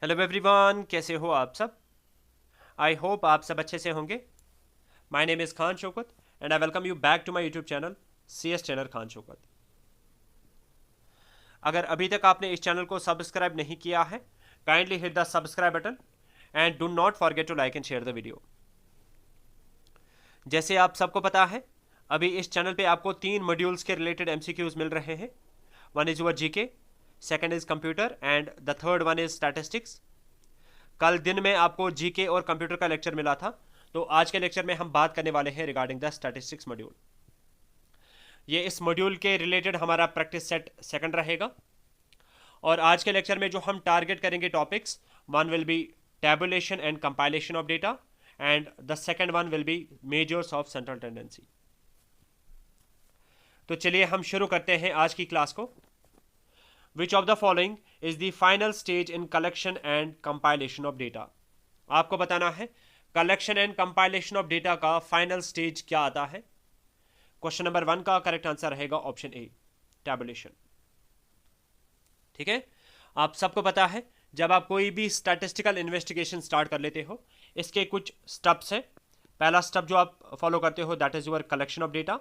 Hello everyone, कैसे हो आप सब। आई होप आप सब अच्छे से होंगे। My name is Khan Shaukat and I welcome you back to my YouTube channel C S channel Khan Shaukat. अगर अभी तक आपने इस चैनल को सब्सक्राइब नहीं किया है, kindly hit the subscribe button and do not forget to like and share the video. जैसे आप सबको पता है, अभी इस चैनल पे आपको 3 मॉड्यूल्स के रिलेटेड एमसीक्यूज मिल रहे हैं। One is your GK, second is computer and the third one is statistics. कल दिन में आपको जीके और कंप्यूटर का लेक्चर मिला था, तो आज के लेक्चर में हम बात करने वाले हैं रिगार्डिंग द स्टैटिस्टिक्स मॉड्यूल। ये इस मॉड्यूल के रिलेटेड हमारा प्रैक्टिस सेट सेकंड रहेगा। और आज के लेक्चर में जो हम टारगेट करेंगे topics, one will be tabulation and compilation of data and the second one will be measures of central tendency. तो चलिए हम शुरू करते हैं आज की क्लास को। विच of the following is the final stage in collection and compilation of data. आपको बताना है collection and compilation of data का फाइनल स्टेज क्या आता है। क्वेश्चन नंबर 1 का करेक्ट आंसर रहेगा ऑप्शन ए, टैबुलेशन। ठीक है, आप सबको पता है जब आप कोई भी स्टैटिस्टिकल इन्वेस्टिगेशन स्टार्ट कर लेते हो, इसके कुछ स्टेप्स है। पहला स्टेप जो आप फॉलो करते हो that is your collection of data.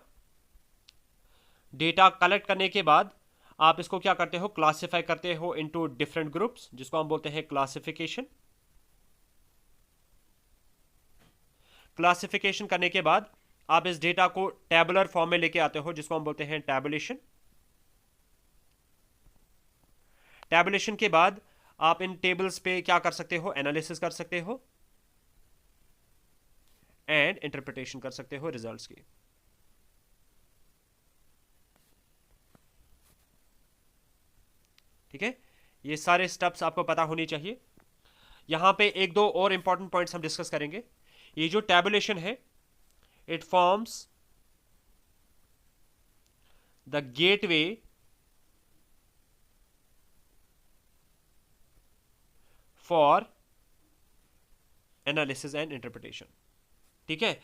Data collect करने के बाद आप इसको क्या करते हो, क्लासिफाई करते हो इनटू डिफरेंट ग्रुप्स, जिसको हम बोलते हैं क्लासिफिकेशन। क्लासिफिकेशन करने के बाद आप इस डेटा को टेबुलर फॉर्म में लेके आते हो, जिसको हम बोलते हैं टैबुलेशन। टैबुलेशन के बाद आप इन टेबल्स पे क्या कर सकते हो, एनालिसिस कर सकते हो एंड इंटरप्रिटेशन कर सकते हो रिजल्ट्स की। ठीक है, ये सारे स्टेप्स आपको पता होनी चाहिए। यहां पे एक दो और इंपॉर्टेंट पॉइंट्स हम डिस्कस करेंगे। ये जो टैबुलेशन है, it forms the gateway for analysis and interpretation. ठीक है,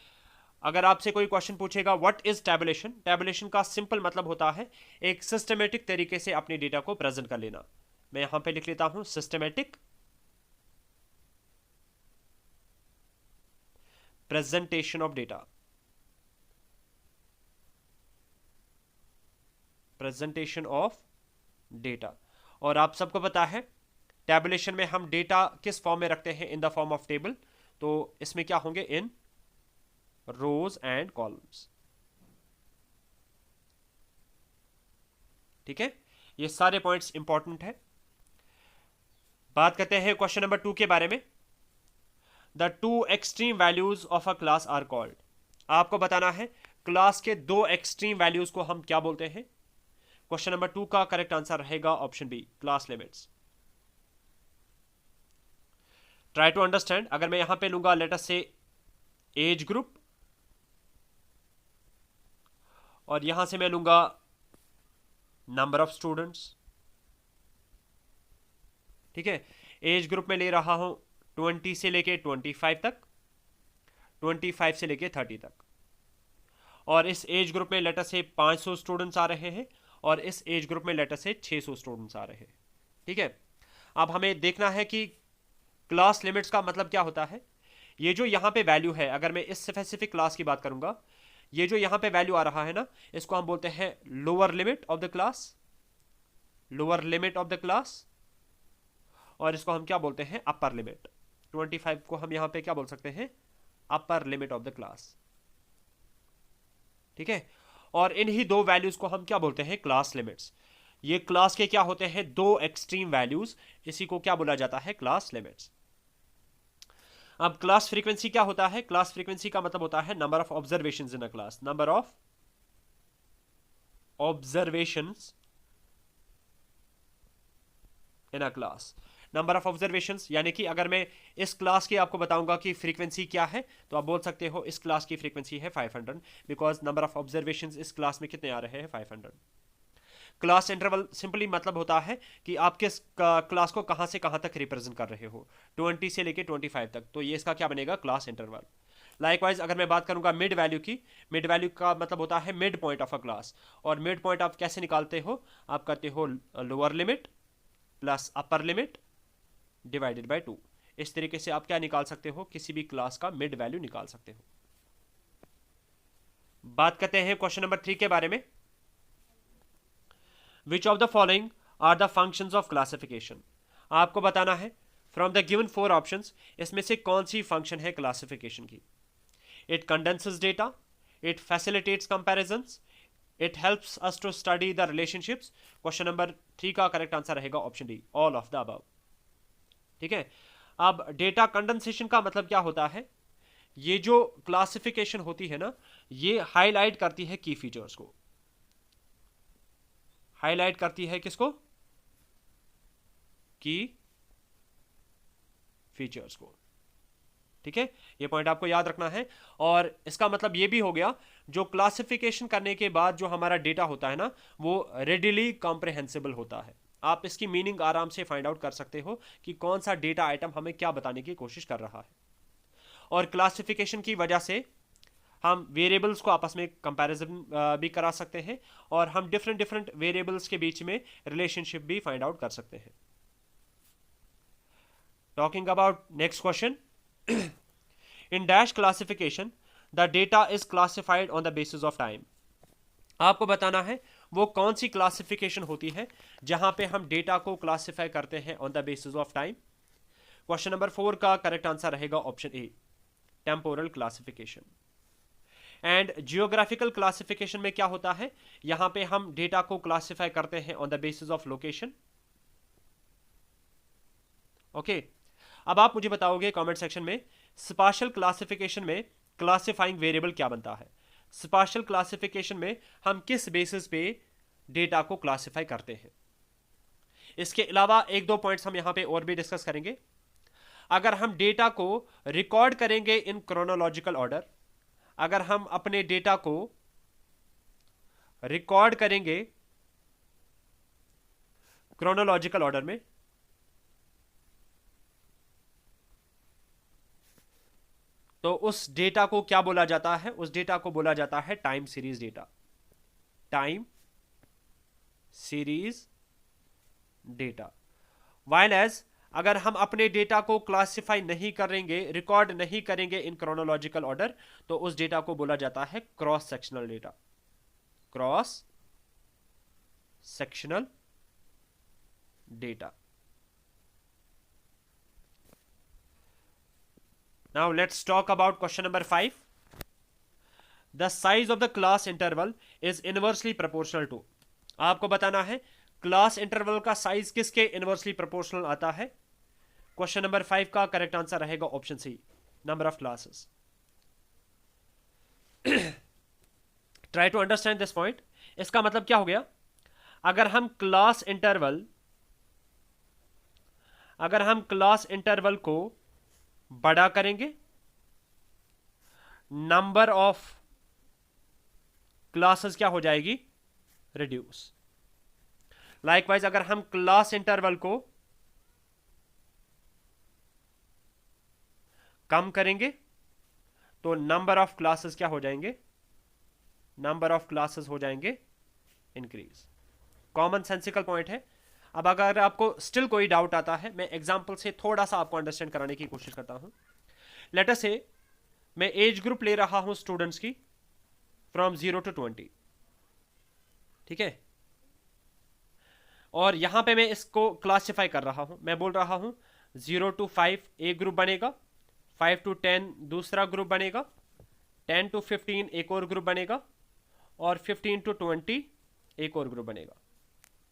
अगर आपसे कोई क्वेश्चन पूछेगा व्हाट इज टैबुलेशन, टैबुलेशन का सिंपल मतलब होता है एक सिस्टमेटिक तरीके से अपने डेटा को प्रेजेंट कर लेना। मैं यहां पे लिख लेता हूं systematic presentation of data. Presentation of data. और आप सबको पता है टैबुलेशन में हम डेटा किस फॉर्म में रखते हैं, in the form of table. तो इसमें क्या होंगे, इन रोज एंड कॉलम्स। ठीक है, ये सारे पॉइंट्स इंपॉर्टेंट है। बात करते हैं क्वेश्चन नंबर 2 के बारे में। The two extreme values of a class are called. आपको बताना है क्लास के दो एक्सट्रीम वैल्यूज को हम क्या बोलते हैं। क्वेश्चन नंबर 2 का करेक्ट आंसर रहेगा option B, class limits. Try to understand. अगर मैं यहां पे लूंगा लेट अस से एज ग्रुप, और यहां से मैं लूंगा नंबर ऑफ स्टूडेंट्स। ठीक है, एज ग्रुप में ले रहा हूं 20 से लेके 25 तक, 25 से लेके 30 तक। और इस एज ग्रुप में लेटर से 500 स्टूडेंट्स आ रहे हैं, और इस एज ग्रुप में लेटर से 600 स्टूडेंट्स आ रहे हैं। ठीक है, अब हमें देखना है कि क्लास लिमिट्स का मतलब क्या होता है। ये जो यहाँ पे वैल्यू है, अगर मैं इस स्पेसिफिक क्लास की बात करूंगा, ये जो यहाँ पे वैल्यू आ रहा है ना, इसको हम बोलते हैं lower limit of the class, lower limit of the class. और इसको हम क्या बोलते हैं, अपर लिमिट। 25 को हम यहाँ पे क्या बोल सकते हैं, upper limit of the class. ठीक है, और इन ही दो वैल्यूज को हम क्या बोलते हैं, क्लास लिमिट्स। ये क्लास के क्या होते हैं, दो एक्सट्रीम वैल्यूज, इसी को क्या बोला जाता है, क्लास लिमिट्स। अब क्लास फ्रीक्वेंसी क्या होता है, क्लास फ्रीक्वेंसी का मतलब होता है number of observations in a class, number of observations in a class. Number of observations यानी कि अगर मैं इस क्लास की आपको बताऊंगा कि फ्रीक्वेंसी क्या है, तो आप बोल सकते हो इस क्लास की फ्रीक्वेंसी है 500, बिकॉज नंबर ऑफ ऑब्जर्वेशंस इस क्लास में कितने आ रहे हैं, 500। क्लास इंटरवल सिंपली मतलब होता है कि आप किस क्लास को कहां से कहां तक रिप्रेजेंट कर रहे हो, 20 से लेके 25 तक, तो ये इसका क्या बनेगा, क्लास इंटरवल। लाइकवाइज अगर मैं बात करूंगा मिड वैल्यू की, मिड वैल्यू का मतलब होता है mid point of a class. और मिड पॉइंट आप कैसे निकालते हो, आप करते हो lower limit plus upper limit divided by 2। इस तरीके से आप क्या निकाल सकते हो, किसी भी क्लास का मिड वैल्यू निकाल सकते हो। बात करते हैं क्वेश्चन नंबर 3 के बारे में। Which of the following are the functions of classification. आपको बताना है फ्रॉम द गिवन 4 ऑप्शंस इसमें से कौन सी फंक्शन है क्लासिफिकेशन की। It condenses data, it facilitates comparisons, it helps us to study the relationships. Question number 3 का करेक्ट आंसर रहेगा option D, all of the above. ठीक है, अब डेटा कंडेंसेशन का मतलब क्या होता है, ये जो क्लासिफिकेशन होती है ना, ये हाईलाइट करती है की फीचर्स को। हाईलाइट करती है किसको, की फीचर्स को। ठीक है, ये पॉइंट आपको याद रखना है। और इसका मतलब ये भी हो गया, जो क्लासिफिकेशन करने के बाद जो हमारा डेटा होता है ना, वो रेडिली कॉम्प्रिहेंसिबल होता है। आप इसकी मीनिंग आराम से फाइंड आउट कर सकते हो कि कौन सा डेटा आइटम हमें क्या बताने की कोशिश कर रहा है। और क्लासिफिकेशन की वजह से हम वेरिएबल्स को आपस में कंपैरिजन भी करा सकते हैं, और हम डिफरेंट डिफरेंट वेरिएबल्स के बीच में रिलेशनशिप भी फाइंड आउट कर सकते हैं। Talking about next question, in dash classification the data is classified on the basis of time. आपको बताना है वो कौन सी क्लासिफिकेशन होती है जहां पे हम डेटा को क्लासिफाई करते हैं on the basis of time. Question number 4 का करेक्ट आंसर रहेगा option A, temporal classification. And geographical classification में क्या होता है, यहां पे हम डेटा को क्लासिफाई करते हैं on the basis of location. Okay, अब आप मुझे बताओगे कमेंट सेक्शन में, स्पाशियल क्लासिफिकेशन में क्लासिफाइंग वेरिएबल क्या बनता है। स्पाशियल क्लासिफिकेशन में हम किस बेसिस पे डेटा को क्लासिफाई करते हैं। इसके अलावा एक दो पॉइंट्स हम यहां पे और भी डिस्कस करेंगे। अगर हम डेटा को रिकॉर्ड करेंगे इन क्रोनोलॉजिकल ऑर्डर, अगर हम अपने डेटा को रिकॉर्ड करेंगे क्रोनोलॉजिकल ऑर्डर में, तो उस डेटा को क्या बोला जाता है, उस डेटा को बोला जाता है time series data. Time series data. While as अगर हम अपने डेटा को क्लासिफाई नहीं करेंगे, रिकॉर्ड नहीं करेंगे इन क्रोनोलॉजिकल ऑर्डर, तो उस डेटा को बोला जाता है cross sectional data. Cross sectional data. Now let's talk about question number 5. The size of the class interval is inversely proportional to. आपको बताना है क्लास इंटरवल का साइज किसके इनवर्सली प्रोपोर्शनल आता है। क्वेश्चन नंबर 5 का करेक्ट आंसर रहेगा option C, number of classes. Try to understand this point. इसका मतलब क्या हो गया, अगर हम क्लास इंटरवल को बड़ा करेंगे, नंबर ऑफ क्लासेस क्या हो जाएगी, रिड्यूस। लाइकवाइज अगर हम क्लास इंटरवल को कम करेंगे तो नंबर ऑफ क्लासेस क्या हो जाएंगे, नंबर ऑफ क्लासेस हो जाएंगे इंक्रीज। कॉमन सेंसिकल पॉइंट है। अब अगर आपको स्टिल कोई डाउट आता है, मैं एग्जांपल से थोड़ा सा आपको अंडरस्टैंड कराने की कोशिश करता हूं। लेट अस से मैं एज ग्रुप ले रहा हूं स्टूडेंट्स की फ्रॉम 0 to 20, ठीक है, और यहां पे मैं इसको क्लासिफाई कर रहा हूं। मैं बोल रहा हूं 0 to 5 एक ग्रुप बनेगा, 5 to 10 दूसरा ग्रुप बनेगा, 10 to 15 एक और ग्रुप बनेगा, और 15 to 20 एक और ग्रुप बनेगा।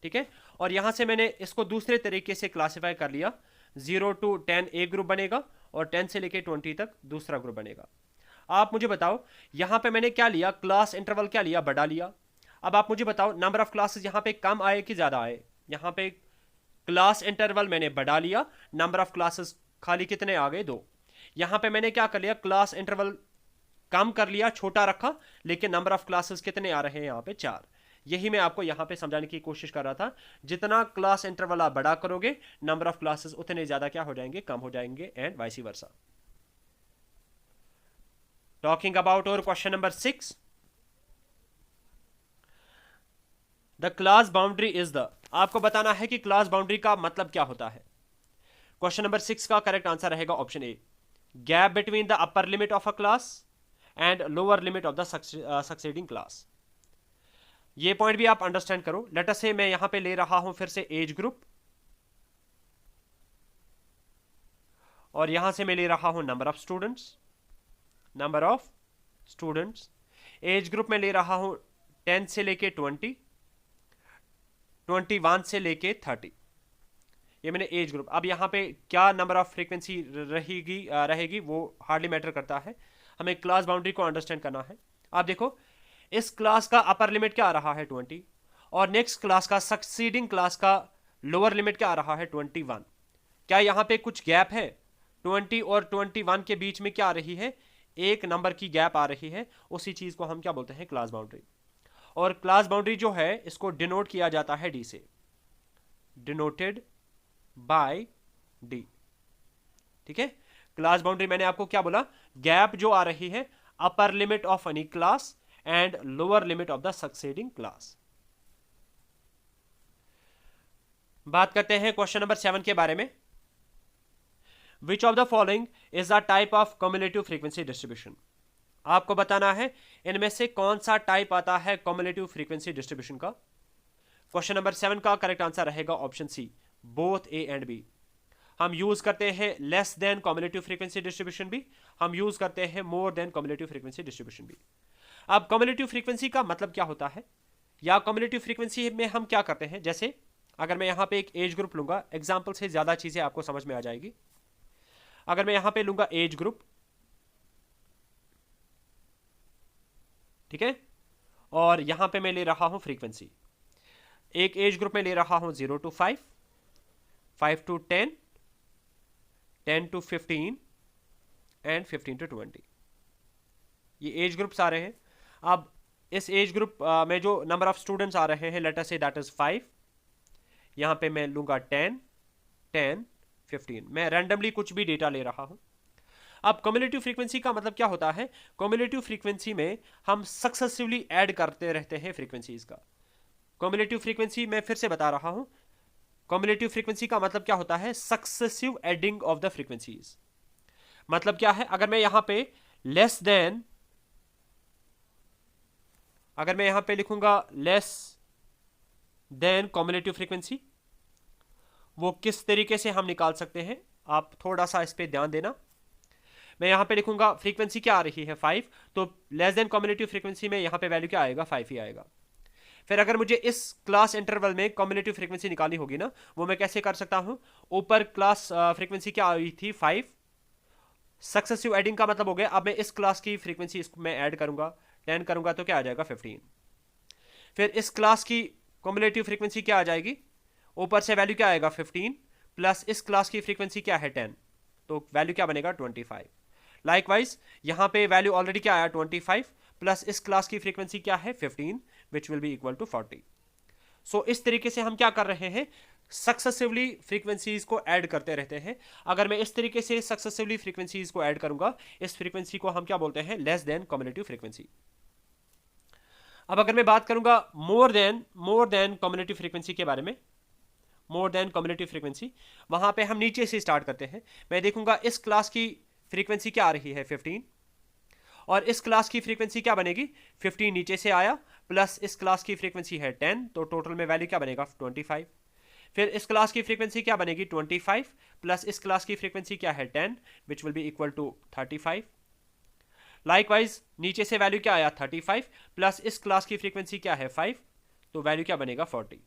ठीक है, और यहां से मैंने इसको दूसरे तरीके से क्लासिफाई कर लिया, 0 to 10 एक ग्रुप बनेगा और 10 से लेके 20 तक दूसरा ग्रुप बनेगा। आप मुझे बताओ यहां पे मैंने क्या लिया, क्लास इंटरवल क्या लिया, बड़ा लिया। अब आप मुझे बताओ नंबर ऑफ क्लासेस यहां पे कम आए कि ज्यादा आए। यहां पे क्लास इंटरवल मैंने बड़ा लिया, नंबर ऑफ क्लासेस खाली कितने आ गए, 2। यहां पे मैंने क्या कर लिया, क्लास इंटरवल कम कर लिया, छोटा रखा, लेकिन नंबर ऑफ क्लासेस कितने आ रहे हैं यहां पे, 4। यही मैं आपको यहां पे समझाने की कोशिश कर रहा था। जितना क्लास इंटरवल आप बड़ा करोगे, नंबर ऑफ क्लासेस उतने ज्यादा क्या हो जाएंगे, कम हो जाएंगे, and vice versa. Talking about our question number 6, the class boundary is the. आपको बताना है कि क्लास बाउंड्री का मतलब क्या होता है। क्वेश्चन नंबर 6 का करेक्ट आंसर रहेगा option A, gap between the upper limit of a class and lower limit of the succeeding class. ये पॉइंट भी आप अंडरस्टैंड करो। लेट अस से मैं यहां पे ले रहा हूं फिर से एज ग्रुप, और यहां से मैं ले रहा हूं number of students, number of students. Age group में ले रहा हूं 10 से लेके 20, 21 से लेके 30, ये मैंने एज ग्रुप। अब यहाँ पे क्या नंबर ऑफ फ्रीक्वेंसी रहेगी वो हार्डली मैटर करता है, हमें क्लास बाउंड्री को अंडरस्टैंड करना है। आप देखो इस क्लास का अपर लिमिट क्या आ रहा है 20, और नेक्स्ट क्लास का सक्सीडिंग क्लास का लोअर लिमिट क्या आ रहा है 21। क्या यहाँ पे कुछ गैप है? 20 और 21 के बीच में क्या आ रही है? एक नंबर की गैप आ रही है, उसी चीज को हम क्या बोलते हैं? Class boundary. और क्लास बाउंड्री जो है इसको डिनोट किया जाता है डी से, डिनोटेड बाय डी। ठीक है, क्लास बाउंड्री मैंने आपको क्या बोला? गैप जो आ रही है upper limit of any class and lower limit of the succeeding class. बात करते हैं क्वेश्चन नंबर 7 के बारे में। Which of the following is the type of cumulative frequency distribution. आपको बताना है इनमें से कौन सा टाइप आता है कम्युलेटिव फ्रीक्वेंसी डिस्ट्रीब्यूशन का। क्वेश्चन नंबर 7 का करेक्ट आंसर रहेगा option C, both A and B. हम यूज करते हैं less than cumulative frequency distribution भी, हम यूज करते हैं more than cumulative frequency distribution भी। अब कम्युलेटिव फ्रीक्वेंसी का मतलब क्या होता है, या कम्युलेटिव फ्रीक्वेंसी में हम क्या करते हैं? जैसे अगर मैं यहां पे एक एज ग्रुप लूंगा, एग्जाम्पल से ज्यादा चीजें आपको समझ में आ जाएगी। अगर मैं यहां पे लूंगा एज ग्रुप, ठीक है, और यहां पे मैं ले रहा हूं फ्रीक्वेंसी, एक एज ग्रुप में ले रहा हूं 0 to 5, 5 to 10, 10 to 15 and 15 to 20। ये एज ग्रुप्स आ रहे हैं। अब इस एज ग्रुप में जो नंबर ऑफ स्टूडेंट्स आ रहे हैं, let us say that is 5, यहां पे मैं लूंगा 10, 10, 15, मैं रैंडमली कुछ भी डेटा ले रहा हूं। अब कम्युलेटिव फ्रीक्वेंसी का मतलब क्या होता है? कम्युलेटिव फ्रीक्वेंसी में हम सक्सेसिवली ऐड करते रहते हैं फ्रीक्वेंसीज का। कम्युलेटिव फ्रीक्वेंसी मैं फिर से बता रहा हूं, कम्युलेटिव फ्रीक्वेंसी का मतलब क्या होता है? Successive adding of the frequencies. मतलब क्या है? अगर मैं यहां पे लेस देन, अगर मैं यहां पे लिखूंगा लेस देन कम्युलेटिव फ्रीक्वेंसी, वो किस तरीके से हम निकाल सकते हैं? आप थोड़ा सा इस पे ध्यान देना। मैं यहां पे लिखूंगा फ्रीक्वेंसी क्या आ रही है 5, तो लेस देन कम्युलेटिव फ्रीक्वेंसी में यहां पे वैल्यू क्या आएगा? 5 ही आएगा। फिर अगर मुझे इस क्लास इंटरवल में कम्युलेटिव फ्रीक्वेंसी निकालनी होगी ना, वो मैं कैसे कर सकता हूं? ऊपर क्लास फ्रीक्वेंसी क्या आई थी? 5। सक्सेसिव एडिंग का मतलब हो गया, अब मैं इस क्लास की फ्रीक्वेंसी में ऐड करूंगा, 10 करूंगा तो क्या आ जाएगा? 15। फिर इस क्लास की कम्युलेटिव फ्रीक्वेंसी क्या आ जाएगी? ऊपर से वैल्यू क्या आएगा? 15 प्लस इस क्लास की फ्रीक्वेंसी क्या है? 10, तो वैल्यू क्या बनेगा? 25। लाइकवाइज यहां पे वैल्यू ऑलरेडी क्या आया? 25 प्लस इस क्लास की फ्रीक्वेंसी क्या है? 15, which will be equal to 40। So इस तरीके से हम क्या कर रहे हैं? सक्सेसिवली फ्रीक्वेंसीज को ऐड करते रहते हैं। अगर मैं इस तरीके से सक्सेसिवली फ्रीक्वेंसीज को ऐड करूंगा, इस फ्रीक्वेंसी को हम क्या बोलते हैं? Less than cumulative frequency. अब अगर मैं बात करूंगा मोर देन कम्युलेटिव फ्रीक्वेंसी के बारे में, मोर देन कम्युलेटिव फ्रीक्वेंसी, वहां पे हम नीचे से स्टार्ट करते हैं। मैं देखूंगा इस क्लास की फ्रीक्वेंसी क्या आ रही है? 15, और इस क्लास की फ्रीक्वेंसी क्या बनेगी? 15 नीचे से आया प्लस इस क्लास की फ्रीक्वेंसी है 10, तो टोटल में वैल्यू क्या बनेगा? 25। फिर इस क्लास की फ्रीक्वेंसी क्या बनेगी? 25 प्लस इस क्लास की फ्रीक्वेंसी क्या है? 10, which will be equal to 35। Likewise नीचे से वैल्यू क्या आया? 35 प्लस इस क्लास की फ्रीक्वेंसी क्या है? 5, तो वैल्यू क्या बनेगा? 40।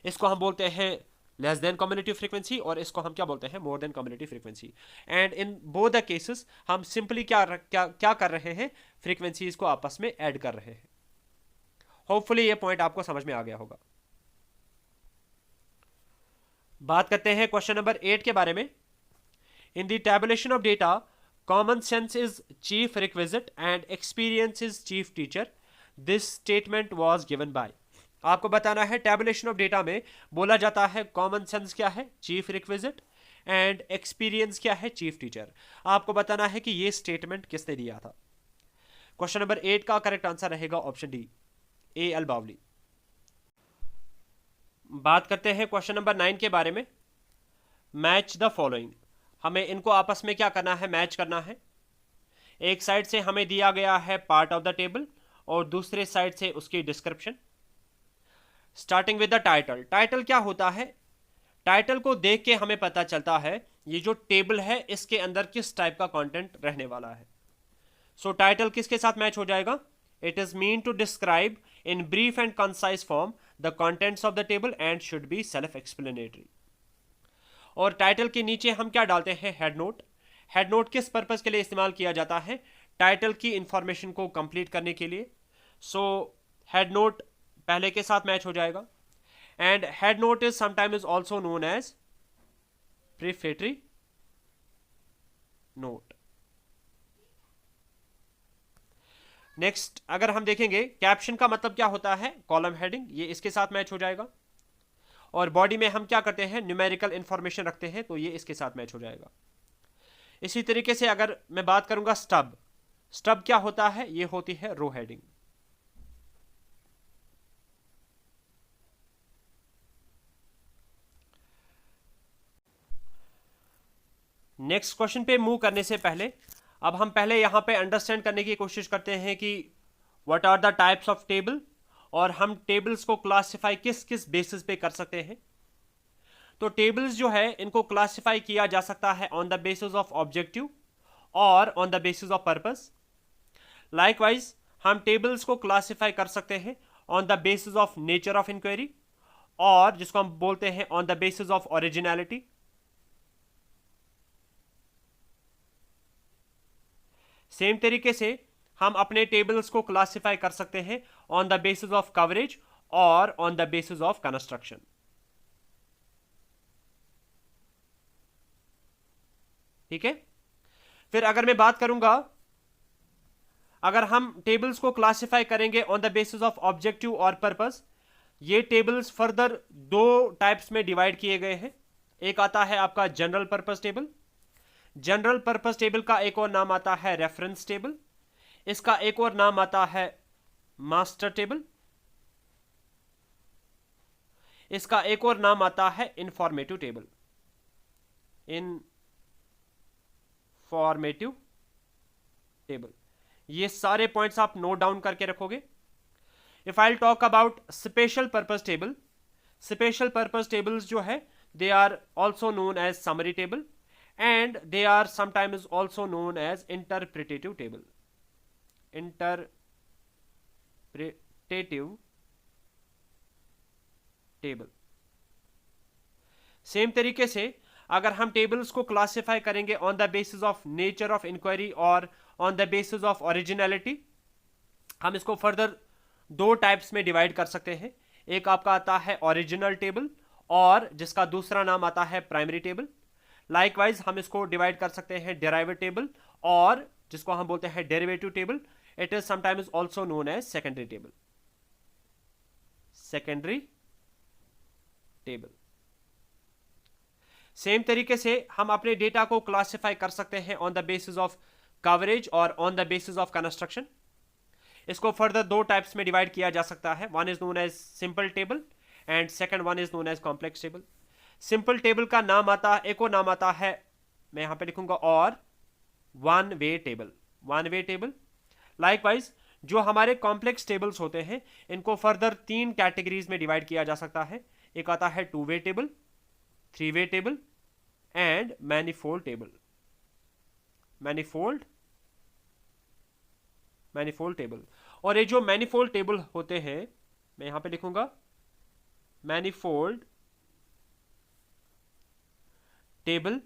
इसको हम बोलते हैं लेस देन कम्युलेटिव फ्रीक्वेंसी, और इसको हम क्या बोलते हैं? More than cumulative frequency. And in both the cases हम सिंपली क्या कर रहे हैं? फ्रीक्वेंसीज को आपस में ऐड कर रहे हैं। होपफुली ये पॉइंट आपको समझ में आ गया होगा। बात करते हैं क्वेश्चन नंबर 8 के बारे में। In the tabulation of data, common sense is chief requisite and experience is chief teacher. This statement was given by. आपको बताना है टैबुलेशन ऑफ डेटा में बोला जाता है कॉमन सेंस क्या है? चीफ रिक्विजिट, एंड एक्सपीरियंस क्या है? Chief teacher. आपको बताना है कि ये स्टेटमेंट किसने दिया था। क्वेश्चन नंबर 8 का करेक्ट आंसर रहेगा ऑप्शन डी, ए अल बावली। बात करते हैं क्वेश्चन नंबर 9 के बारे में। मैच द फॉलोइंग, हमें इनको आपस में क्या करना है, मैच करना है। एक साइड से हमें दिया गया है पार्ट ऑफ द टेबल और दूसरे साइड से उसकी description. Starting with the title, title क्या होता है, टाइटल को देख के हमें पता चलता है ये जो टेबल है इसके अंदर किस टाइप का कंटेंट रहने वाला है। सो टाइटल किसके साथ मैच हो जाएगा, it is mean to describe in brief and concise form the contents of the table and should be self explanatory. और टाइटल के नीचे हम क्या डालते हैं, हेड नोट। हेड नोट किस पर्पज के लिए इस्तेमाल किया जाता है, टाइटल की इंफॉर्मेशन को कंप्लीट करने के लिए। सो हेड नोट पहले के साथ मैच हो जाएगा। And head note is sometime is also known as prefatory note. Next अगर हम देखेंगे कैप्शन का मतलब क्या होता है, कॉलम हेडिंग, ये इसके साथ मैच हो जाएगा। और बॉडी में हम क्या करते हैं, न्यूमेरिकल इंफॉर्मेशन रखते हैं, तो ये इसके साथ मैच हो जाएगा। इसी तरीके से अगर मैं बात करूंगा स्टब, स्टब क्या होता है, ये होती है रो हेडिंग। नेक्स्ट क्वेश्चन पे मूव करने से पहले अब हम पहले यहां पे अंडरस्टैंड करने की कोशिश करते हैं कि what are the types of table, और हम टेबल्स को क्लासिफाई किस किस बेसिस पे कर सकते हैं। तो टेबल्स जो है इनको क्लासिफाई किया जा सकता है on the basis of objective और on the basis of purpose. Likewise हम टेबल्स को क्लासिफाई कर सकते हैं on the basis of nature of inquiry, और जिसको हम बोलते हैं on the basis of originality. Same तरीके से हम अपने टेबल्स को क्लासिफाई कर सकते हैं on the basis of coverage और on the basis of construction. ठीक है, फिर अगर मैं बात करूंगा, अगर हम टेबल्स को क्लासिफाई करेंगे on the basis of objective और पर्पस, ये टेबल्स फर्दर दो टाइप्स में डिवाइड किए गए हैं। एक आता है आपका general purpose table. General purpose table का एक और नाम आता है रेफरेंस टेबल। इसका एक और नाम आता है मास्टर टेबल। इसका एक और नाम आता है इंफॉर्मेटिव टेबल। इंफॉर्मेटिव टेबल, ये सारे पॉइंट्स आप नोट डाउन करके रखोगे। If I talk about special purpose table, special purpose tables जो है they are also known as summary table and they are sometimes also known as interpretative table. Interpretative table. Same तरीके से अगर हम tables को classify करेंगे on the basis of nature of inquiry और on the basis of originality, हम इसको further दो टाइप्स में डिवाइड कर सकते हैं। एक आपका आता है ओरिजिनल टेबल और जिसका दूसरा नाम आता है प्राइमरी टेबल। लाइकवाइज हम इसको डिवाइड कर सकते हैं डेराइवेटिव टेबल और जिसको हम बोलते हैं derivative table. It is sometimes also known as secondary table. Secondary table. Same तरीके से हम अपने डेटा को क्लासिफाई कर सकते हैं on the basis of coverage और on the basis of construction. इसको फर्दर दो टाइप्स में डिवाइड किया जा सकता है। One is known as simple table and second one is known as complex table. Simple table का नाम आता है, एक और नाम आता है, मैं यहां पे लिखूंगा और one way table. One way table. Likewise जो हमारे कॉम्प्लेक्स टेबल्स होते हैं इनको फर्दर तीन कैटेगरीज में डिवाइड किया जा सकता है। एक आता है two way table, three way table and manifold table. Manifold table. और ये जो मैनिफोल्ड टेबल होते हैं, मैं यहां पे लिखूंगा manifold table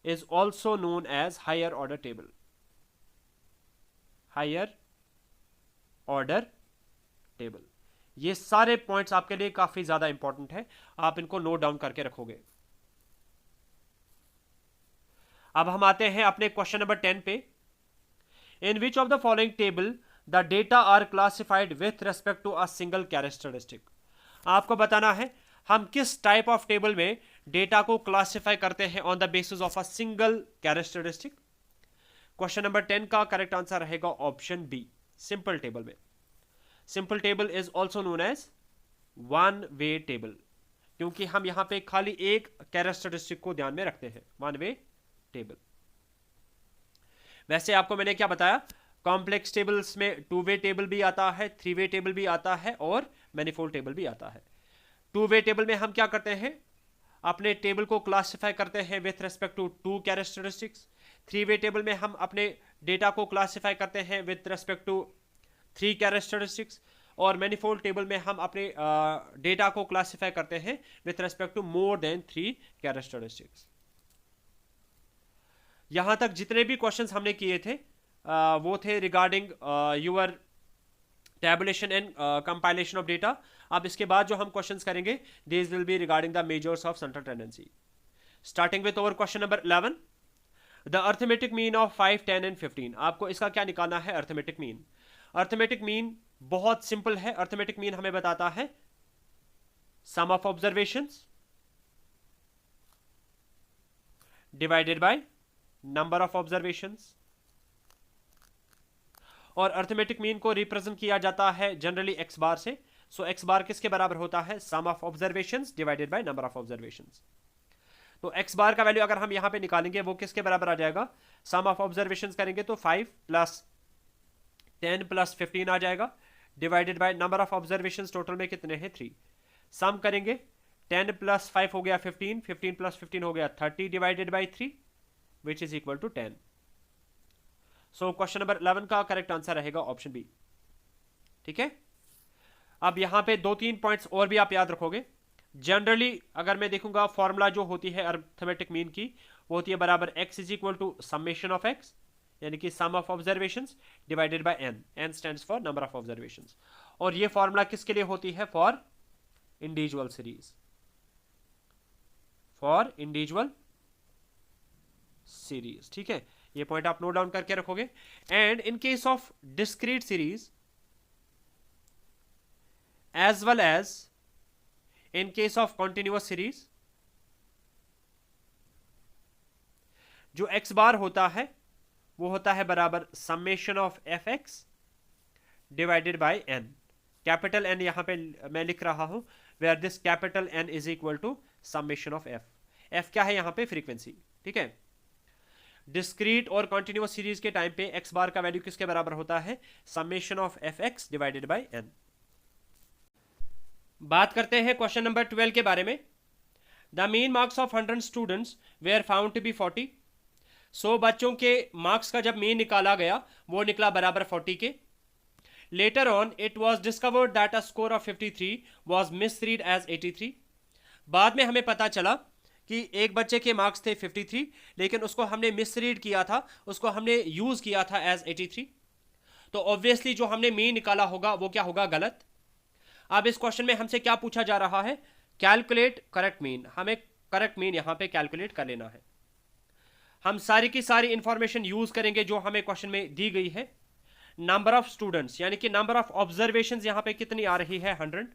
is also known as higher order table. Higher order table. ये सारे पॉइंट्स आपके लिए काफी ज्यादा इंपॉर्टेंट है, आप इनको नोट डाउन करके रखोगे। अब हम आते हैं अपने क्वेश्चन नंबर 10 पे। In which of the following table the data are classified with respect to a single characteristic. आपको बताना है हम किस टाइप ऑफ टेबल में डेटा को क्लासिफाई करते हैं on the basis of a single characteristic. Question number 10 का करेक्ट आंसर रहेगा ऑप्शन बी, सिंपल टेबल में। Simple table is also known as one way table. क्योंकि हम यहां पे खाली एक कैरेक्टरिस्टिक को ध्यान में रखते हैं, वन वे टेबल। वैसे आपको मैंने क्या बताया, कॉम्प्लेक्स टेबल्स में टू वे टेबल भी आता है, थ्री वे टेबल भी आता है और मैनिफोल्ड टेबल भी आता है। टू वे टेबल में हम क्या करते हैं, अपने टेबल को क्लासिफाई करते हैं with respect to two characteristics. Three way table में हम अपने डेटा को क्लासिफाई करते हैं with respect to three characteristics. और मैनिफोल्ड टेबल में हम अपने डेटा को क्लासिफाई करते हैं with respect to more than three characteristics. यहां तक जितने भी क्वेश्चंस हमने किए थे वो थे regarding your tabulation and compilation of data. अब इसके बाद जो हम क्वेश्चंस करेंगे this will be regarding the measures of central tendency. Starting with our question number 11, the arithmetic mean of 5, 10 and 15। आपको इसका क्या निकालना है, अर्थमेटिक मीन। अर्थमेटिक मीन बहुत सिंपल है। अर्थमेटिक मीन हमें बताता है sum of observations divided by number of observations. और अर्थमेटिक मीन को रिप्रेजेंट किया जाता है जनरली एक्स बार से। सो एक्स बार किसके बराबर होता है, sum of observations divided by number of observations. तो एक्स बार का वैल्यू अगर हम यहां पे निकालेंगे वो किसके बराबर आ जाएगा, सम ऑफ ऑब्जर्वेशंस करेंगे तो 5 प्लस 10 प्लस 15 आ जाएगा, divided by number of observations total में कितने हैं 3। सम करेंगे 10 प्लस 5 हो गया 15, 15 प्लस 15 हो गया 30 divided by 3 which is equal to 10। So question number 11 का करेक्ट आंसर रहेगा ऑप्शन बी। ठीक है, अब यहां पे 2-3 पॉइंट्स और भी आप याद रखोगे। जनरली अगर मैं देखूंगा फॉर्मूला जो होती है अर्थमेटिक मीन की वो होती है बराबर x is equal to summation of x, यानी कि sum of observations divided by n। n stands for number of observations. और ये फॉर्मूला किसके लिए होती है, for individual series, for individual series. ठीक है, ये पॉइंट आप नोट डाउन करके रखोगे। And in case of discrete series as well as in case of continuous series, जो एक्स बार होता है वो होता है बराबर summation of F X divided by N. Capital N यहां पे मैं लिख रहा हूं, where this capital N is equal to summation of F. F क्या है यहां पे, फ्रीक्वेंसी। ठीक है, डिस्क्रीट और कॉन्टिन्यूअस सीरीज के टाइम पे एक्स बार का वैल्यू किसके बराबर होता है, summation of F X divided by N. बात करते हैं क्वेश्चन नंबर 12 के बारे में। The mean marks of 100 students where found to be 40। 100 बच्चों के मार्क्स का जब मीन निकाला गया वो निकला बराबर 40 के। Later on it was discovered that a score of 53 was misread as 83। बाद में हमें पता चला कि एक बच्चे के मार्क्स थे 53 लेकिन उसको हमने मिसरीड किया था, उसको हमने यूज किया था एज 83। तो ऑब्वियसली जो हमने मीन निकाला होगा वो क्या होगा, गलत। अब इस क्वेश्चन में हमसे क्या पूछा जा रहा है, कैलकुलेट करेक्ट मीन। हमें करेक्ट मीन यहां पे कैलकुलेट कर लेना है। हम सारी की सारी इंफॉर्मेशन यूज करेंगे जो हमें क्वेश्चन में दी गई है। नंबर ऑफ स्टूडेंट्स यानी कि नंबर ऑफ ऑब्जर्वेशंस यहां पे कितनी आ रही है, 100।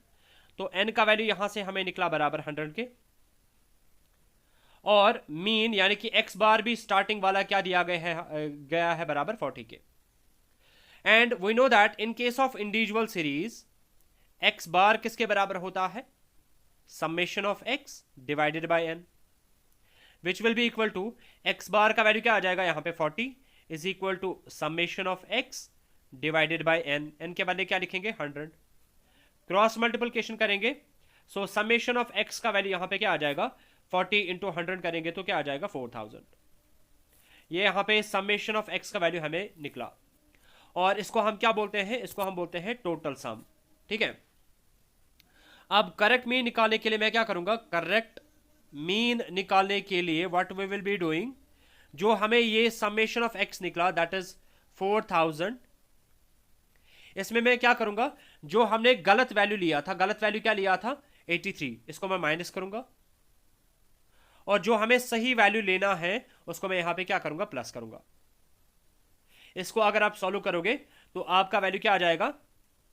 तो n का वैल्यू यहां से हमें निकला बराबर 100 के। और मीन यानी कि x बार भी स्टार्टिंग वाला क्या दिया गया है बराबर 40 के। And we know that in case of individual series x bar किसके बराबर होता है, summation of x divided by n, which will be equal to x bar का वैल्यू क्या आ जाएगा यहां पे 40 is equal to summation of x divided by n। n के बदले क्या लिखेंगे 100। क्रॉस मल्टीप्लिकेशन करेंगे, सो समेशन ऑफ x का वैल्यू यहां पे क्या आ जाएगा 40 इंटू 100 करेंगे तो क्या आ जाएगा 4000। ये यहां पे समेशन ऑफ x का वैल्यू हमें निकला। और इसको हम क्या बोलते हैं, इसको हम बोलते हैं टोटल सम। ठीक है, अब करेक्ट मीन निकालने के लिए मैं क्या करूंगा, करेक्ट मीन निकालने के लिए what we will be doing, जो हमें ये समेशन ऑफ x निकला दैट इज 4000, इसमें मैं क्या करूंगा, जो हमने गलत वैल्यू लिया था, गलत वैल्यू क्या लिया था 83, इसको मैं माइनस करूंगा। और जो हमें सही वैल्यू लेना है उसको मैं यहां पे क्या करूंगा, प्लस करूंगा। इसको अगर आप सॉल्व करोगे तो आपका वैल्यू क्या आ जाएगा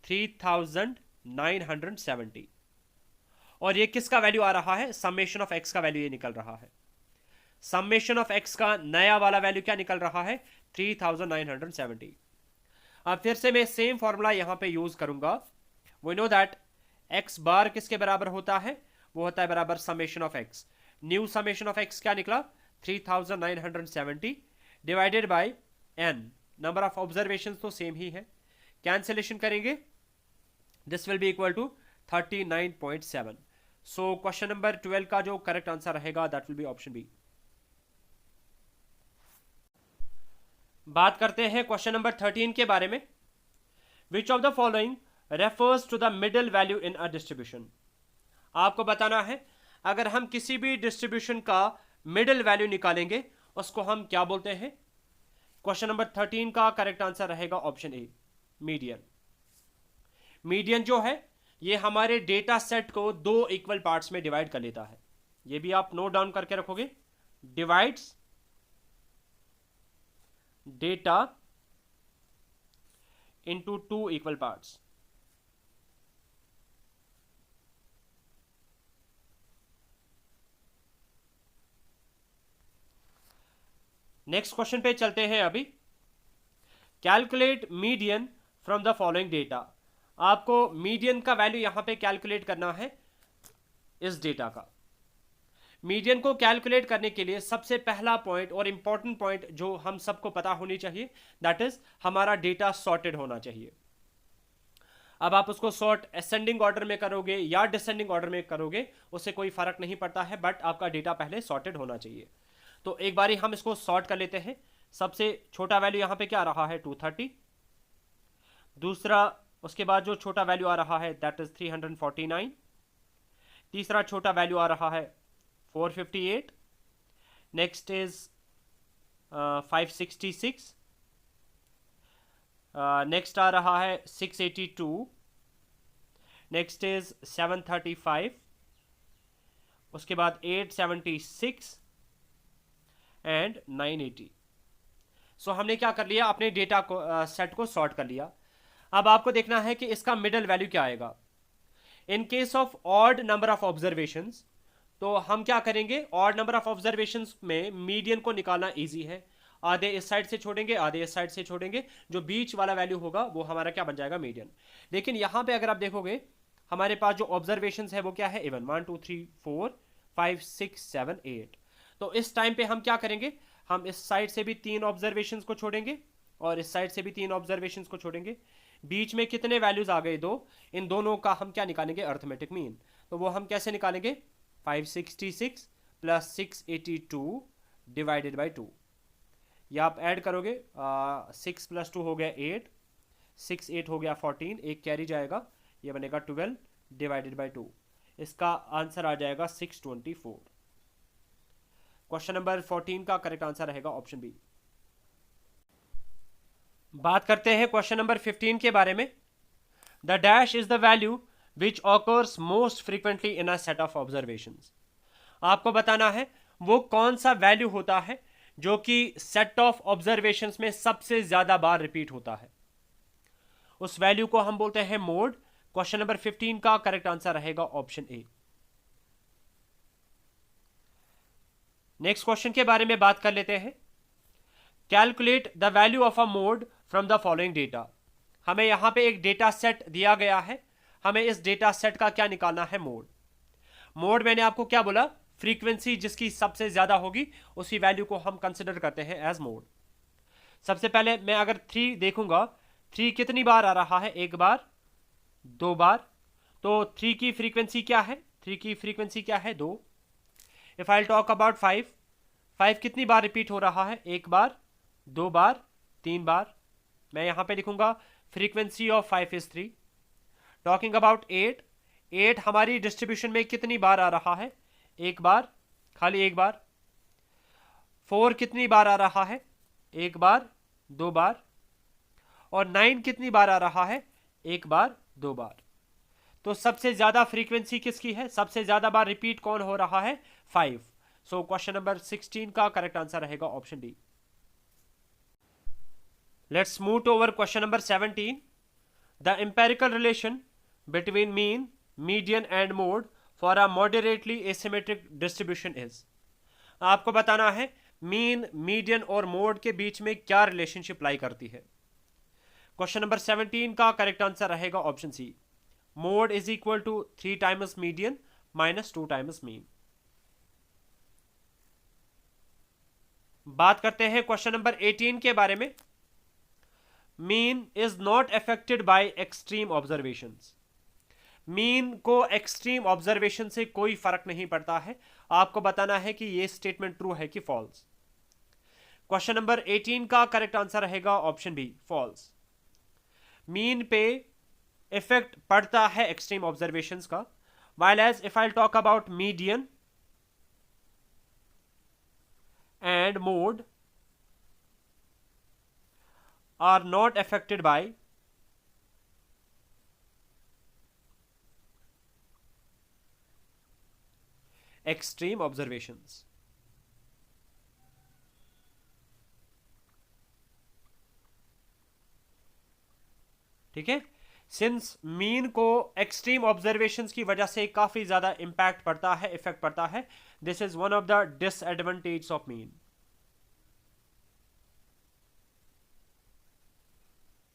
3970। और ये किसका वैल्यू आ रहा है, समेशन ऑफ x का वैल्यू ये निकल रहा है। समेशन ऑफ x का नया वाला वैल्यू क्या निकल रहा है 3970। अब फिर से मैं सेम फॉर्मूला यहां पे यूज करूंगा। We know that x bar किसके बराबर होता है, वो होता है बराबर summation of X. New summation of X क्या निकला 3970 divided by N, number of observation तो सेम ही है, कैंसिलेशन करेंगे this will be equal to 39.7। So question number 12 का जो करेक्ट आंसर रहेगा that will be option B. बात करते हैं क्वेश्चन नंबर 13 के बारे में। Which of the following refers to the middle value in a distribution. आपको बताना है अगर हम किसी भी डिस्ट्रीब्यूशन का मिडिल वैल्यू निकालेंगे उसको हम क्या बोलते हैं। क्वेश्चन नंबर 13 का करेक्ट आंसर रहेगा ऑप्शन ए, मीडियन। मीडियन जो है ये हमारे डेटा सेट को दो इक्वल पार्ट्स में डिवाइड कर लेता है। ये भी आप नोट डाउन करके रखोगे, divides data into two equal parts. Next question पे चलते हैं अभी। Calculate median from the following data. आपको मीडियन का वैल्यू यहां पे कैलकुलेट करना है इस डेटा का। मीडियन को कैलकुलेट करने के लिए सबसे पहला पॉइंट और इंपॉर्टेंट पॉइंट जो हम सबको पता होनी चाहिए दैट इज हमारा डेटा सॉर्टेड होना चाहिए। अब आप उसको सॉर्ट असेंडिंग ऑर्डर में करोगे या डिसेंडिंग ऑर्डर में करोगे उससे कोई फर्क नहीं पड़ता है, बट आपका डेटा पहले सॉर्टेड होना चाहिए। तो एक बारी हम इसको सॉर्ट कर लेते हैं। सबसे छोटा वैल्यू यहां पे क्या आ रहा है 230, दूसरा उसके बाद जो छोटा वैल्यू आ रहा है दैट इज 349, तीसरा छोटा वैल्यू आ रहा है 458, नेक्स्ट इज 566, नेक्स्ट आ रहा है 682, नेक्स्ट इज 735, उसके बाद 876 एंड 980। सो हमने क्या कर लिया, अपने डेटा को सेट को सॉर्ट कर लिया। अब आपको देखना है कि इसका मिडल वैल्यू क्या आएगा। इन case of odd number of observations तो हम क्या करेंगे, ऑड नंबर ऑफ ऑब्जर्वेशंस में मीडियन को निकालना इजी है। आधे इस साइड से छोड़ेंगे आधे इस साइड से छोड़ेंगे, जो बीच वाला वैल्यू होगा वो हमारा क्या बन जाएगा मीडियन। लेकिन यहां पे अगर आप देखोगे हमारे पास जो ऑब्जर्वेशंस है वो क्या है इवन 1 2 3 4 5 6 7 8। तो इस टाइम पे हम क्या करेंगे, हम इस साइड से भी 3 ऑब्जर्वेशंस को छोड़ेंगे और इस साइड से भी 3 ऑब्जर्वेशंस को छोड़ेंगे। बीच में कितने वैल्यूज आ गए दो, इन दोनों का हम क्या निकालेंगे अर्थमेटिक मीन। तो वो हम कैसे निकालेंगे 566 प्लस 682 डिवाइडेड बाई 2। या आप ऐड करोगे 6 प्लस 2 हो गया 8, 6 8 हो गया 14, एक कैरी जाएगा ये बनेगा 12 डिवाइडेड बाई 2। इसका आंसर आ जाएगा 624। क्वेश्चन नंबर 14 का करेक्ट आंसर रहेगा ऑप्शन बी। बात करते हैं क्वेश्चन नंबर 15 के बारे में। The dash is the value which occurs most frequently in a set of observations. आपको बताना है वो कौन सा वैल्यू होता है जो कि सेट ऑफ ऑब्जर्वेशंस में सबसे ज्यादा बार रिपीट होता है। उस वैल्यू को हम बोलते हैं मोड। क्वेश्चन नंबर 15 का करेक्ट आंसर रहेगा ऑप्शन ए। नेक्स्ट क्वेश्चन के बारे में बात कर लेते हैं। Calculate the value of a mode from the following data. हमें यहां पे एक डेटा सेट दिया गया है, हमें इस डेटा सेट का क्या निकालना है मोड। मोड मैंने आपको क्या बोला, फ्रीक्वेंसी जिसकी सबसे ज्यादा होगी उसी वैल्यू को हम कंसिडर करते हैं एज मोड। सबसे पहले मैं अगर 3 देखूंगा, 3 कितनी बार आ रहा है, एक बार 2 बार। तो 3 की फ्रीक्वेंसी क्या है, 3 की फ्रीक्वेंसी क्या है 2। इफ आई टॉक अबाउट 5, 5 कितनी बार रिपीट हो रहा है, एक बार 2 बार 3 बार। मैं यहां पे लिखूंगा frequency of 5 is 3। Talking about 8, 8 हमारी डिस्ट्रीब्यूशन में कितनी बार आ रहा है, एक बार, खाली एक बार। 4 कितनी बार आ रहा है, एक बार 2 बार। और 9 कितनी बार आ रहा है, एक बार 2 बार। तो सबसे ज्यादा फ्रीक्वेंसी किसकी है, सबसे ज्यादा बार रिपीट कौन हो रहा है 5। सो क्वेश्चन नंबर 16 का करेक्ट आंसर रहेगा option D. Let's move over question number 17। The empirical relation between mean, median and mode for a moderately asymmetric distribution is. आपको बताना है मीन, मीडियन और मोड के बीच में क्या रिलेशनशिप लाई करती है। क्वेश्चन नंबर 17 का करेक्ट आंसर रहेगा option C. Mode is equal to 3 times median minus 2 times mean. बात करते हैं क्वेश्चन नंबर 18 के बारे में। Mean is not affected by extreme observations. Mean को एक्सट्रीम ऑब्जर्वेशन से कोई फर्क नहीं पड़ता है। आपको बताना है कि यह स्टेटमेंट ट्रू है कि फॉल्स। क्वेश्चन नंबर 18 का करेक्ट आंसर रहेगा ऑप्शन बी, फॉल्स। मीन पे इफेक्ट पड़ता है एक्सट्रीम ऑब्जर्वेशंस का, while as if I'll talk about median and mode are not affected by extreme observations। ठीक है, सिंस मीन को एक्सट्रीम ऑब्जर्वेशंस की वजह से काफी ज्यादा इंपैक्ट पड़ता है, इफेक्ट पड़ता है, this is one of the disadvantage of mean.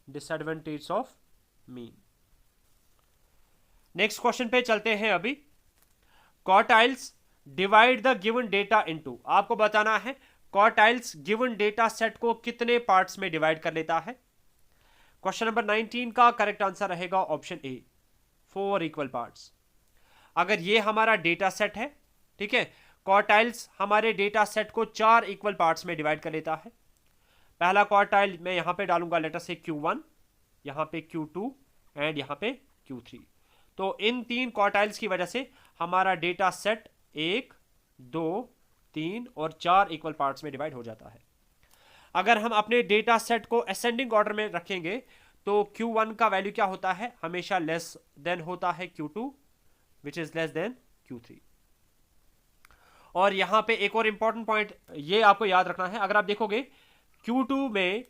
Disadvantage of mean. Next question पे चलते हैं अभी। Quartiles divide the given data into. आपको बताना है क्वार्टाइल्स गिवन डेटा सेट को कितने पार्ट्स में डिवाइड कर लेता है। क्वेश्चन नंबर 19 का करेक्ट आंसर रहेगा ऑप्शन ए, 4 इक्वल पार्ट्स। अगर ये हमारा डेटा सेट है, ठीक है, क्वार्टाइल्स हमारे डेटा सेट को 4 इक्वल पार्ट्स में डिवाइड कर लेता है। पहला क्वार्टाइल मैं यहां पे डालूंगा लेटर से Q1, यहां पे Q2 एंड यहां पे Q3। तो इन 3 क्वार्टाइल्स की वजह से हमारा डेटा सेट 1, 2, 3 और 4 इक्वल पार्ट्स में डिवाइड हो जाता है। अगर हम अपने डेटा सेट को असेंडिंग ऑर्डर में रखेंगे तो Q1 का वैल्यू क्या होता है, हमेशा लेस देन होता है Q2 which is less than Q3। और यहां पे एक और इंपॉर्टेंट पॉइंट ये आपको याद रखना है। अगर आप देखोगे Q2 में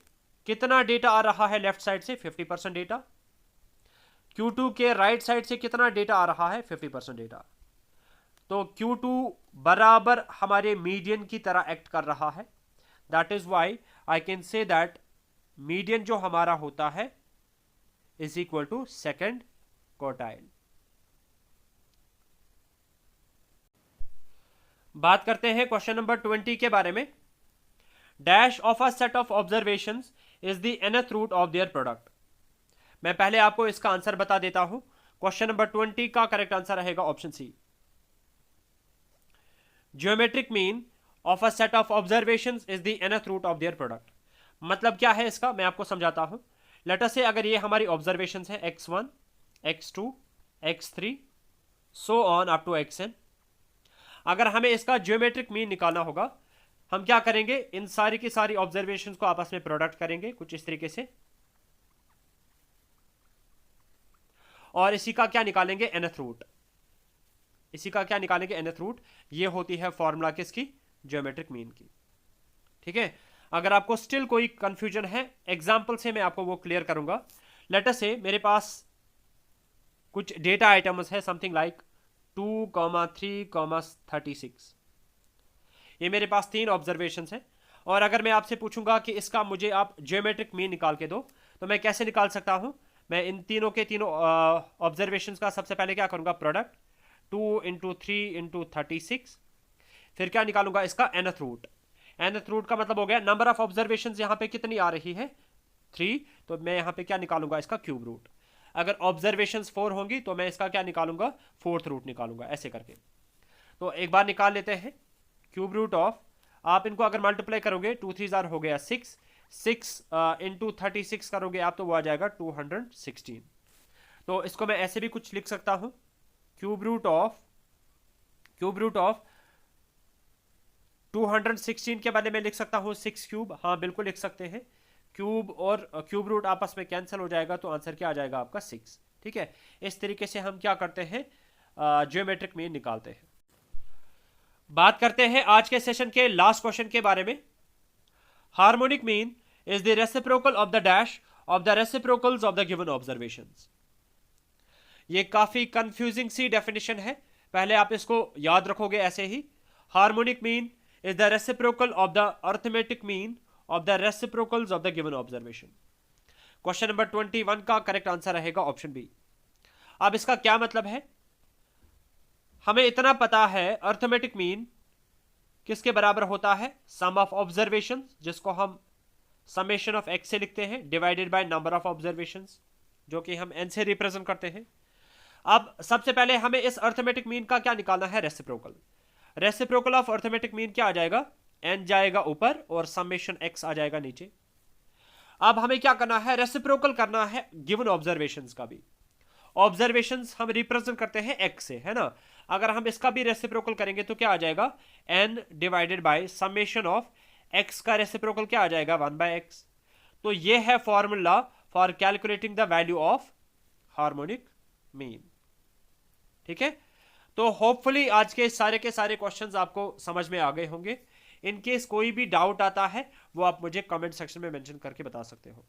कितना डेटा आ रहा है लेफ्ट साइड से, 50% डेटा। Q2 के राइट साइड से कितना डेटा आ रहा है, 50% डेटा। तो Q2 बराबर हमारे मीडियन की तरह एक्ट कर रहा है। That is why I can say that median जो हमारा होता है is equal to second quartile. बात करते हैं क्वेश्चन नंबर 20 के बारे में। Dash of a set of observations is the nth root of their product. मैं पहले आपको इसका आंसर बता देता हूं। क्वेश्चन नंबर 20 का करेक्ट आंसर रहेगा option C, geometric mean of a set of observations is the nth root of their product. मतलब क्या है इसका, मैं आपको समझाता हूं। लेट अस से अगर ये हमारी ऑब्जर्वेशंस है x1, x2, x3 so on up to xn। अगर हमें इसका ज्योमेट्रिक मीन निकालना होगा, हम क्या करेंगे, इन सारी की सारी ऑब्जर्वेशंस को आपस में प्रोडक्ट करेंगे कुछ इस तरीके से, और इसी का क्या निकालेंगे, nth रूट। इसी का क्या निकालेंगे, nth रूट। ये होती है फॉर्मूला किसकी, ज्योमेट्रिक मीन की। ठीक है, अगर आपको स्टिल कोई कंफ्यूजन है, एग्जांपल से मैं आपको वो क्लियर करूंगा। लेट अस से मेरे पास कुछ डेटा आइटम्स है, समथिंग लाइक 2, 3, 36। ये मेरे पास 3 ऑब्जर्वेशंस हैं, और अगर मैं आपसे पूछूंगा कि इसका मुझे आप ज्योमेट्रिक मीन निकाल के दो, तो मैं कैसे निकाल सकता हूं। मैं इन तीनों के तीनों ऑब्जर्वेशंस का सबसे पहले क्या करूंगा, प्रोडक्ट 2 × 3 × 36, फिर क्या निकालूंगा, इसका nth रूट। nth रूट का मतलब हो गया नंबर ऑफ ऑब्जर्वेशंस यहां पे कितनी आ रही है, 3, तो मैं यहां पे क्या निकालूंगा, इसका क्यूब रूट। अगर ऑब्जर्वेशंस 4 होंगी तो मैं इसका क्या निकालूंगा, 4th रूट निकालूंगा, ऐसे करके। तो एक बार निकाल लेते हैं क्यूब रूट ऑफ, आप इनको अगर मल्टीप्लाई करोगे 2 3 हो गया 6 × 36 करोगे आप तो वो आ जाएगा 216। तो इसको मैं ऐसे भी कुछ लिख सकता हूं, क्यूब रूट ऑफ 216 के बदले में लिख सकता हूं 6 क्यूब। हाँ बिल्कुल लिख सकते हैं, क्यूब और क्यूब रूट आपस में कैंसिल हो जाएगा तो आंसर क्या आ जाएगा आपका 6। ठीक है, इस तरीके से हम क्या करते हैं, ज्योमेट्रिक मीन निकालते हैं। बात करते हैं आज के सेशन के लास्ट क्वेश्चन के बारे में। Harmonic mean is the reciprocal of the dash of the reciprocals of the given observations. ये काफी कंफ्यूजिंग सी डेफिनेशन है, पहले आप इसको याद रखोगे ऐसे ही। Harmonic mean is the reciprocal of the arithmetic mean of the reciprocals of the given observation। Question number 21 का करेक्ट आंसर रहेगा ऑप्शन बी। अब इसका क्या मतलब है, हमें इतना पता है अर्थमेटिक मीन किसके बराबर होता है, सम ऑफ ऑब्जर्वेशन, जिसको हम समेशन ऑफ एक्स से लिखते हैं, divided by number of observation, जो कि हम एन से रिप्रेजेंट करते हैं। अब सबसे पहले हमें इस अर्थमेटिक मीन का क्या निकालना है, reciprocal. Reciprocal of arithmetic mean क्या आ जाएगा, एन जाएगा ऊपर और समेशन एक्स आ जाएगा नीचे। अब हमें क्या करना है, रेसिप्रोकल करना है गिवन ऑब्जर्वेशंस का भी। ऑब्जर्वेशंस हम रिप्रेजेंट करते हैं एक्स से, है ना। अगर हम इसका भी रेसिप्रोकल करेंगे तो क्या आ जाएगा, N divided by summation of X का रेसिप्रोकल क्या आ जाएगा, 1/x। तो ये है formula for calculating the value of harmonic mean. ठीक है, तो होपफुली आज के सारे क्वेश्चंस आपको समझ में आ गए होंगे। इन केस कोई भी डाउट आता है वो आप मुझे कमेंट सेक्शन में मेंशन करके बता सकते हो।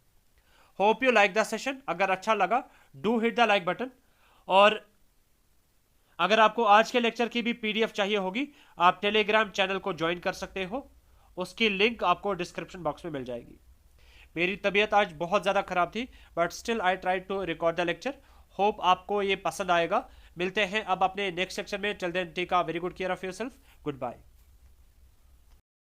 Hope you like the session. अगर अच्छा लगा do hit the like button, और अगर आपको आज के लेक्चर की भी पीडीएफ चाहिए होगी आप टेलीग्राम चैनल को ज्वाइन कर सकते हो, उसकी लिंक आपको डिस्क्रिप्शन बॉक्स में मिल जाएगी। मेरी तबीयत आज बहुत ज़्यादा खराब थी, but still I try to record the lecture. Hope आपको ये पसंद आएगा। मिलते हैं अब अपने नेक्स्ट सेक्शन में। Till then take a very good care of yourself. Good bye.